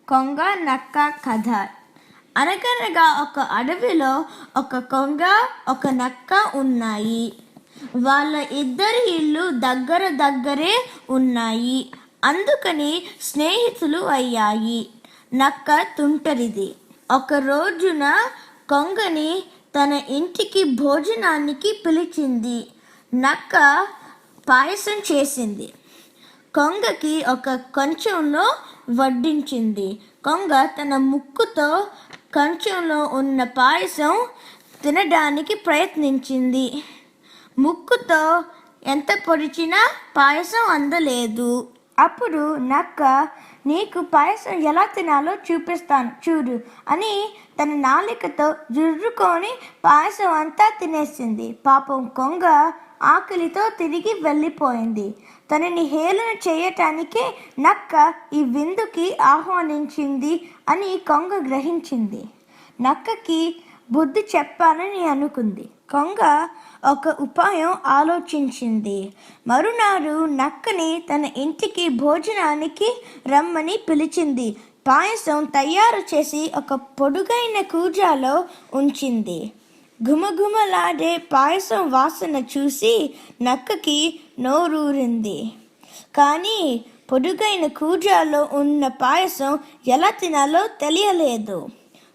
కొంగ నక్క కథ. అనగనగా ఒక అడవిలో ఒక కొంగ ఒక నక్క ఉన్నాయి. వాళ్ళ ఇద్దరి ఇల్లు దగ్గరే ఉన్నాయి. అందుకని స్నేహితులు అయ్యాయి. నక్క తుంటరిది. ఒక రోజున కొంగని తన ఇంటికి భోజనానికి పిలిచింది. నక్క పాయసం చేసింది. కొంగకి ఒక కంచంలో వడ్డించింది. కొంగ తన ముక్కుతో కంచంలో ఉన్న పాయసం తినడానికి ప్రయత్నించింది. ముక్కుతో ఎంత పొడిచినా పాయసం అందలేదు. అప్పుడు నక్క, నీకు పాయసం ఎలా తినాలో చూపిస్తాను చూడు అని తన నాలికతో జుర్రుకొని పాయసం అంతా తినేసింది. పాపం కొంగ ఆకలితో తిరిగి వెళ్ళిపోయింది. తనని హేళన చేయటానికే నక్క ఈ విందుకి ఆహ్వానించింది అని కొంగ గ్రహించింది. నక్కకి బుద్ధి చెప్పాలని అనుకుంది. కొంగ ఒక ఉపాయం ఆలోచించింది. మరునాడు నక్కని తన ఇంటికి భోజనానికి రమ్మని పిలిచింది. పాయసం తయారు చేసి ఒక పొడుగైన కూజాలో ఉంచింది. ఘుమఘుమలాడే పాయసం వాసన చూసి నక్కకి నోరూరింది. కానీ పొడుగైన కూజాలో ఉన్న పాయసం ఎలా తినాలో తెలియలేదు.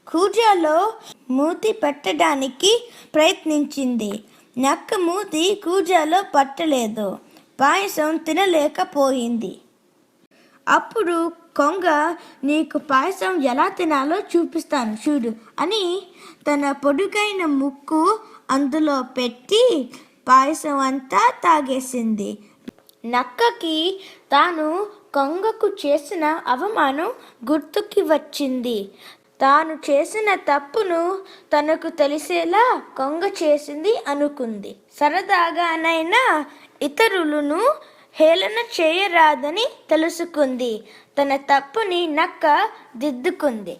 కూజాలో మూతి పెట్టడానికి ప్రయత్నించింది. నక్క మూతి కూజాలో పట్టలేదు. పాయసం తినలేకపోయింది. అప్పుడు కొంగ, నీకు పాయసం ఎలా తినాలో చూపిస్తాను చూడు అని తన పొడుగైన ముక్కు అందులో పెట్టి పాయసం అంతా తాగేసింది. నక్కకి తాను కొంగకు చేసిన అవమానం గుర్తుకి వచ్చింది. తాను చేసిన తప్పును తనకు తెలిసేలా కొంగ చేసింది అనుకుంది. సరదాగానైనా ఇతరులను హేళన చేయరాదని తెలుసుకుంది. తన తప్పుని నక్క దిద్దుకుంది.